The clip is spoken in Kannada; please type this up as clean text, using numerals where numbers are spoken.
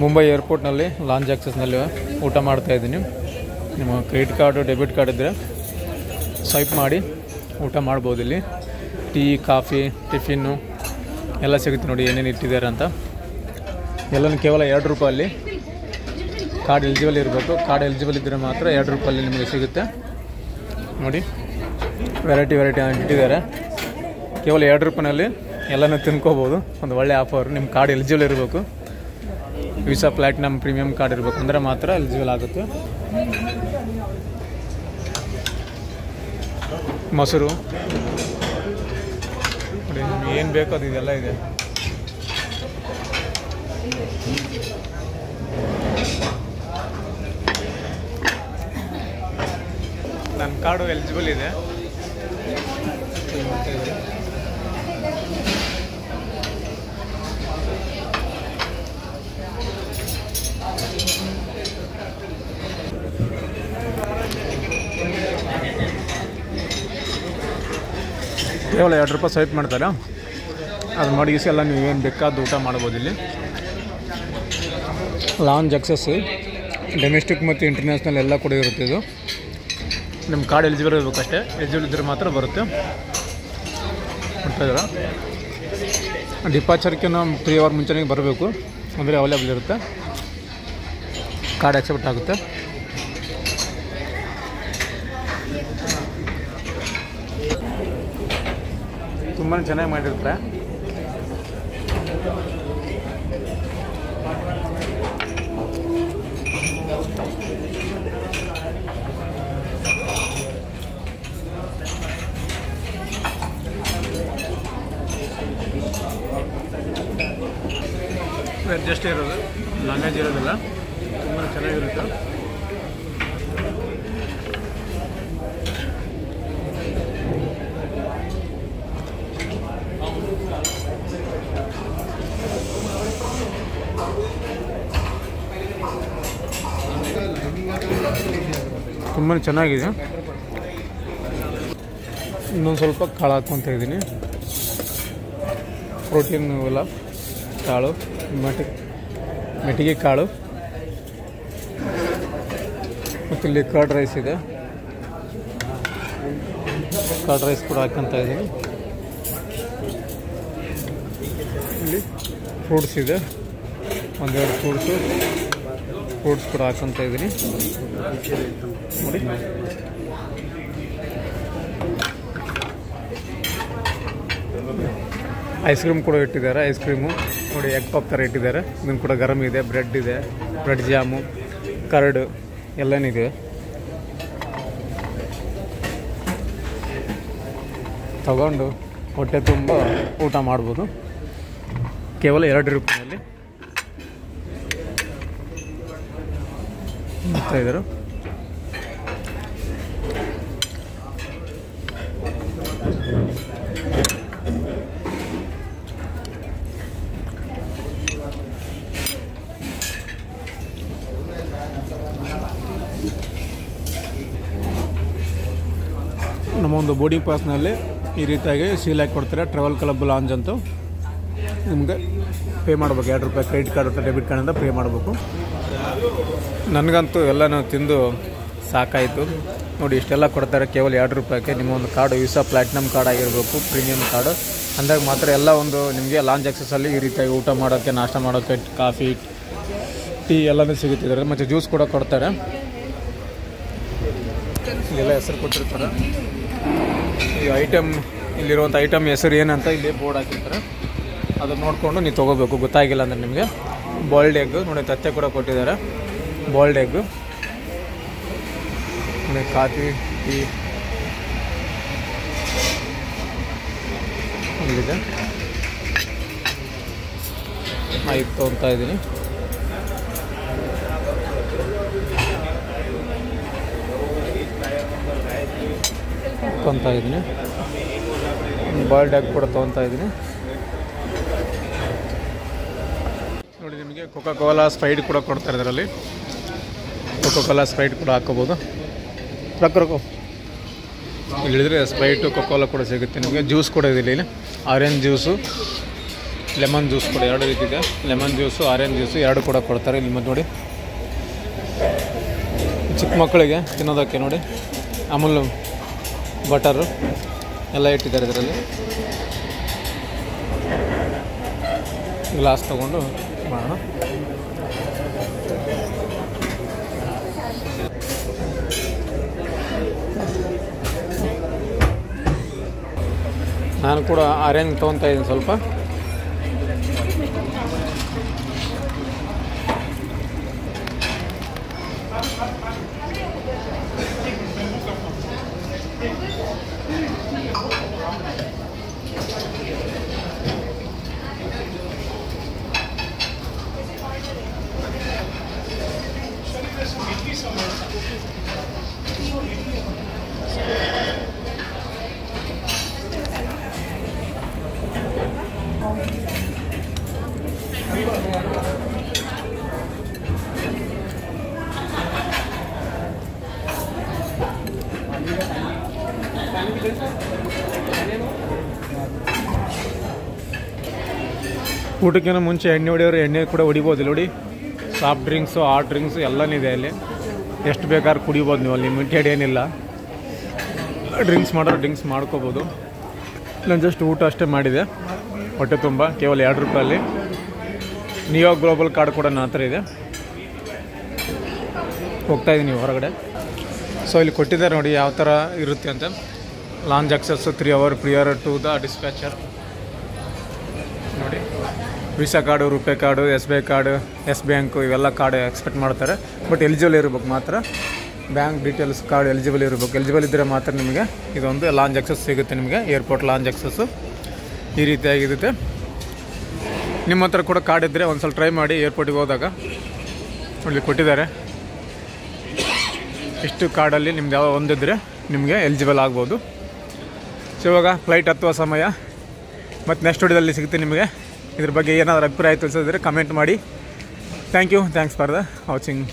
ಮುಂಬೈ ಏರ್ಪೋರ್ಟ್ನಲ್ಲಿ ಲಾಂಚ್ ಆಕ್ಸೆಸ್ನಲ್ಲಿ ಊಟ ಮಾಡ್ತಾಯಿದ್ದೀನಿ. ನಿಮ್ಮ ಕ್ರೆಡಿಟ್ ಕಾರ್ಡು ಡೆಬಿಟ್ ಕಾರ್ಡ್ ಇದ್ದರೆ ಸ್ವೈಪ್ ಮಾಡಿ ಊಟ ಮಾಡ್ಬೋದು. ಇಲ್ಲಿ ಟೀ, ಕಾಫಿ, ಟಿಫಿನ್ನು ಎಲ್ಲ ಸಿಗುತ್ತೆ ನೋಡಿ, ಏನೇನು ಇಟ್ಟಿದ್ದಾರೆ ಅಂತ. ಎಲ್ಲನೂ ಕೇವಲ 2 ರೂಪಾಯಲ್ಲಿ. ಕಾರ್ಡ್ ಎಲಿಜಿಬಲ್ ಇರಬೇಕು. ಕಾರ್ಡ್ ಎಲಿಜಿಬಲ್ ಇದ್ದರೆ ಮಾತ್ರ 2 ರೂಪಾಯಲ್ಲಿ ನಿಮಗೆ ಸಿಗುತ್ತೆ ನೋಡಿ. ವೆರೈಟಿ ಇಟ್ಟಿದ್ದಾರೆ. ಕೇವಲ 2 ರೂಪಾಯಿನಲ್ಲಿ ಎಲ್ಲನೂ ತಿನ್ಕೋಬೋದು. ಒಂದು ಒಳ್ಳೆ ಆಫರ್. ನಿಮ್ಮ ಕಾರ್ಡ್ ಎಲಿಜಿಬಲ್ ಇರಬೇಕು. ವೀಸಾ ಪ್ಲಾಟಿನಮ್ ಪ್ರೀಮಿಯಂ ಕಾರ್ಡ್ ಇರಬೇಕು ಅಂದರೆ ಮಾತ್ರ ಎಲಿಜಿಬಲ್ ಆಗುತ್ತೆ. ಮೊಸರು ನೋಡಿ, ನಿಮ್ಗೆ ಏನು ಬೇಕೋ ಅದು ಇದೆಲ್ಲ ಇದೆ. ನನ್ನ ಕಾರ್ಡು ಎಲಿಜಿಬಲ್ ಇದೆ. ಕೇವಲ 2 ರೂಪಾಯಿ ಸ್ವೈಪ್ ಮಾಡ್ತಾರೆ. ಅದು ಮಡಗಿಸಿ ಎಲ್ಲ ನೀವು ಏನು ಬೇಕಾದ ಊಟ ಮಾಡ್ಬೋದು. ಇಲ್ಲಿ ಲಾಂಚ್ ಆಕ್ಸೆಸ್ ಡೊಮೆಸ್ಟಿಕ್ ಮತ್ತು ಇಂಟರ್ನ್ಯಾಷನಲ್ ಎಲ್ಲ ಕೂಡ ಇರುತ್ತೆ. ಇದು ನಿಮ್ಮ ಕಾರ್ಡ್ ಎಲಿಜಿಬಲ್ ಇರಬೇಕಷ್ಟೇ. ಎಲಿಜಿಬಲ್ ಇದ್ದರೆ ಮಾತ್ರ ಬರುತ್ತೆ. ಮಾಡ್ತಾಯಿದ್ದೀರ. ಡಿಪಾರ್ಚರ್ಗೆ ನಾವು 3 ಅವರ್ ಮುಂಚೆನೇ ಬರಬೇಕು, ಅಂದರೆ ಅವೈಲೇಬಲ್ ಇರುತ್ತೆ. ಕಾರ್ಡ್ ಆಕ್ಸೆಪ್ಟ್ ಆಗುತ್ತೆ. ತುಂಬಾ ಚೆನ್ನಾಗಿ ಮಾಡಿರ್ತಾರೆ. ಅಡ್ಜಸ್ಟ್ ಇರೋದು, ನಾನ್ ವೆಜ್ ಇರೋದಿಲ್ಲ. ತುಂಬಾ ಚೆನ್ನಾಗಿರುತ್ತೆ. ತುಂಬಾ ಚೆನ್ನಾಗಿದೆ. ಇನ್ನೊಂದು ಸ್ವಲ್ಪ ಕಾಳು ಹಾಕ್ಕೊತ ಇದ್ದೀನಿ. ಪ್ರೋಟೀನ್ ಎಲ್ಲ ಕಾಳು, ಮೆಟ್ಟಿಗೆ ಕಾಳು, ಮತ್ತು ಇಲ್ಲಿ ಕರ್ಡ್ ರೈಸ್ ಇದೆ. ಕರ್ಡ್ ರೈಸ್ ಕೂಡ ಹಾಕ್ಕೊತ ಇದ್ದೀನಿ. ಇಲ್ಲಿ ಫ್ರೂಟ್ಸ್ ಇದೆ, 1-2 ಫ್ರೂಟ್ಸ್ ಕೂಡ ಹಾಕ್ಕೊತ ಇದ್ದೀನಿ ನೋಡಿ. ಐಸ್ ಕ್ರೀಮ್ ಕೂಡ ಇಟ್ಟಿದ್ದಾರೆ. ಐಸ್ ಕ್ರೀಮು ನೋಡಿ, ಎಗ್ ಪಪ್ ಥರ ಇಟ್ಟಿದ್ದಾರೆ. ಇದನ್ನು ಕೂಡ ಗರಮ್ ಇದೆ. ಬ್ರೆಡ್ ಇದೆ, ಬ್ರೆಡ್ ಜಾಮು, ಕರ್ಡು ಎಲ್ಲನಿದೆ. ತಗೊಂಡು ಹೊಟ್ಟೆ ತುಂಬ ಊಟ ಮಾಡ್ಬೋದು. ಕೇವಲ 2 ರೂಪಾಯಿನಲ್ಲಿ ಮಾಡ್ತಾಯಿದ್ದಾರೆ. ನಮ್ಮ ಒಂದು ಬೋರ್ಡಿಂಗ್ ಪಾಸ್ನಲ್ಲಿ ಈ ರೀತಿಯಾಗಿ ಸೀಲ್ ಹಾಕಿ ಕೊಡ್ತಾರೆ. ಟ್ರಾವೆಲ್ ಕ್ಲಬ್ ಲಾಂಚ್ ಅಂತ ನಿಮಗೆ ಪೇ ಮಾಡಬೇಕು. 2 ರೂಪಾಯಿ ಕ್ರೆಡಿಟ್ ಕಾರ್ಡ್ ಅಥವಾ ಡೆಬಿಟ್ ಕಾರ್ಡಿಂದ ಪೇ ಮಾಡಬೇಕು. ನನಗಂತೂ ಎಲ್ಲನೂ ತಿಂದು ಸಾಕಾಯಿತು ನೋಡಿ. ಇಷ್ಟೆಲ್ಲ ಕೊಡ್ತಾರೆ ಕೇವಲ 2 ರೂಪಾಯಿಗೆ. ನಿಮ್ಮ ಒಂದು ಕಾರ್ಡು ವೀಸಾ ಪ್ಲಾಟಿನಮ್ ಕಾರ್ಡ್ ಆಗಿರಬೇಕು, ಪ್ರೀಮಿಯಂ ಕಾರ್ಡು ಅಂದಾಗ ಮಾತ್ರ ಎಲ್ಲ ಒಂದು ನಿಮಗೆ ಲಾಂಚ್ ಆಕ್ಸೆಸ್ಸಲ್ಲಿ ಈ ರೀತಿಯಾಗಿ ಊಟ ಮಾಡೋಕ್ಕೆ, ನಾಷ್ಟ ಮಾಡೋಕ್ಕೆ, ಕಾಫಿ, ಟೀ ಎಲ್ಲನೂ ಸಿಗುತ್ತಿದ್ದಾರೆ. ಮತ್ತು ಜ್ಯೂಸ್ ಕೂಡ ಕೊಡ್ತಾರೆ. ಇಲ್ಲೆಲ್ಲ ಹೆಸರು ಕೊಟ್ಟಿರ್ತಾರೆ. ಈ ಐಟಮ್, ಇಲ್ಲಿರುವಂಥ ಐಟಮ್ ಹೆಸರು ಏನಂತ ಇಲ್ಲಿ ಬೋರ್ಡ್ ಹಾಕಿರ್ತಾರೆ. ಅದನ್ನು ನೋಡಿಕೊಂಡು ನೀವು ತೊಗೋಬೇಕು. ಗೊತ್ತಾಗಿಲ್ಲ ಅಂದರೆ ನಿಮಗೆ. ಬಾಯ್ಲ್ಡ್ ಎಗ್ ನೋಡಿ, ತತ್ತೆ ಕೂಡ ಕೊಟ್ಟಿದ್ದಾರೆ. ಬಾಯ್ಲ್ಡ್ ಎಗ್ ನೋಡಿ, ಕಾಫಿ, ಟೀ ಇಲ್ಲಿದೆ. ಇದು ತೊಗೊತಾ ಇದ್ದೀನಿ. ತೊಗೊತಾ ಇದ್ದೀನಿ. ಬಾಯ್ಲ್ಡ್ ಎಗ್ ಕೂಡ ತೊಗೊತಾ ಇದ್ದೀನಿ ನೋಡಿ. ನಿಮಗೆ ಕೋಕಾ ಕೋಲಾ ಸ್ಪ್ರೈಟ್ ಕೂಡ ಕೊಡ್ತಾರೆ. ಇದರಲ್ಲಿ ಕೋಕಾ ಕೋಲಾ ಸ್ಪ್ರೈಟ್ ಕೂಡ ಹಾಕೋಬೋದು. ರೊಕ್ಕ ಇಲ್ಲಿದ್ರೆ ಸ್ಪ್ರೈಟು ಕೋಕೋಲಾ ಕೂಡ ಸಿಗುತ್ತೆ ನಿಮಗೆ. ಜ್ಯೂಸ್ ಕೂಡ ಇದೆ ಇಲ್ಲಿ. ಆರೆಂಜ್ ಜ್ಯೂಸು, ಲೆಮನ್ ಜ್ಯೂಸ್ ಕೂಡ 2 ರೀತಿ ಇದೆ. ಲೆಮನ್ ಜ್ಯೂಸು, ಆರೆಂಜ್ ಜ್ಯೂಸು 2 ಕೂಡ ಕೊಡ್ತಾರೆ ಇಲ್ಲಿ. ಮತ್ತು ನೋಡಿ ಚಿಕ್ಕ ಮಕ್ಕಳಿಗೆ ತಿನ್ನೋದಕ್ಕೆ ನೋಡಿ ಅಮೂಲ್ ಬಟರು ಎಲ್ಲ ಇಟ್ಟಿದ್ದಾರೆ ಇದರಲ್ಲಿ. ಗ್ಲಾಸ್ ತೊಗೊಂಡು ಮಾಡೋಣ. ನಾನು ಕೂಡ ಆರೆಂಜ್ ತೊಗೊತಾ ಇದ್ದೀನಿ ಸ್ವಲ್ಪ. ಊಟಕ್ಕಿಂತ ಮುಂಚೆ ಎಣ್ಣೆ ಹೊಡಿಯೋರು ಎಣ್ಣೆ ಕೂಡ ಹೊಡಿಬೋದು. ನೋಡಿ ಸಾಫ್ಟ್ ಡ್ರಿಂಕ್ಸು, ಹಾಟ್ ಡ್ರಿಂಕ್ಸು ಎಲ್ಲನೂ ಇದೆ ಅಲ್ಲಿ. ಎಷ್ಟು ಬೇಕಾದ್ರೂ ಕುಡಿಬೋದು ನೀವು, ಅಲ್ಲಿ ಲಿಮಿಟೆಡ್ ಏನಿಲ್ಲ. ಡ್ರಿಂಕ್ಸ್ ಮಾಡೋರು ಡ್ರಿಂಕ್ಸ್ ಮಾಡ್ಕೋಬೋದು. ನಾನು ಜಸ್ಟ್ ಊಟ ಅಷ್ಟೇ ಮಾಡಿದೆ, ಹೊಟ್ಟೆ ತುಂಬ, ಕೇವಲ 2 ರೂಪಾಯಲ್ಲಿ. ನಿಯೋ ಗ್ಲೋಬಲ್ ಕಾರ್ಡ್ ಕೂಡ ನನ್ನ ಹತ್ರ ಇದೆ. ಹೋಗ್ತಾಯಿದ್ದೀನಿ ಹೊರಗಡೆ. ಸೊ ಇಲ್ಲಿ ಕೊಟ್ಟಿದ್ದಾರೆ ನೋಡಿ ಯಾವ ಥರ ಇರುತ್ತೆ ಅಂತ. Lounge access 3 hour prior to the dispatcher. ನೋಡಿ Visa card, RuPay card, SBI card, Yes Bank ಇವೆಲ್ಲ ಕಾರ್ಡ್ ಎಕ್ಸ್ಪೆಕ್ಟ್ ಮಾಡ್ತಾರೆ. ಬಟ್ ಎಲಿಜಿಬಲ್ ಇರಬೇಕು ಮಾತ್ರ. ಬ್ಯಾಂಕ್ ಡೀಟೇಲ್ಸ್ ಕಾರ್ಡ್ ಎಲಿಜಿಬಲ್ ಇರಬೇಕು. ಎಲಿಜಿಬಲ್ ಇದ್ದರೆ ಮಾತ್ರ ನಿಮಗೆ ಇದೊಂದು ಲಾಂಜ್ ಆಕ್ಸೆಸ್ ಸಿಗುತ್ತೆ. ನಿಮಗೆ ಏರ್ಪೋರ್ಟ್ ಲಾಂಜ್ ಆಕ್ಸೆಸ್ಸು ಈ ರೀತಿಯಾಗಿರುತ್ತೆ. ನಿಮ್ಮ ಹತ್ರ ಕೂಡ ಕಾರ್ಡ್ ಇದ್ದರೆ ಒಂದು ಸಲ ಟ್ರೈ ಮಾಡಿ. ಏರ್ಪೋರ್ಟಿಗೆ ಹೋದಾಗ ಇಲ್ಲಿ ಕೊಟ್ಟಿದ್ದಾರೆ. ಇಷ್ಟು ಕಾರ್ಡಲ್ಲಿ ನಿಮ್ದು ಯಾವ ಒಂದಿದ್ದರೆ ನಿಮಗೆ ಎಲಿಜಿಬಲ್ ಆಗ್ಬೋದು. ಸೊ ಇವಾಗ ಫ್ಲೈಟ್ ಹತ್ತುವ ಸಮಯ. ಮತ್ತು ನೆಕ್ಸ್ಟ್ ವಿಡಿಯೋದಲ್ಲಿ ಸಿಗುತ್ತೆ ನಿಮಗೆ. ಇದ್ರ ಬಗ್ಗೆ ಏನಾದರೂ ಅಭಿಪ್ರಾಯ ತಿಳಿಸಿದ್ರೆ ಕಮೆಂಟ್ ಮಾಡಿ. Thanks for the watching.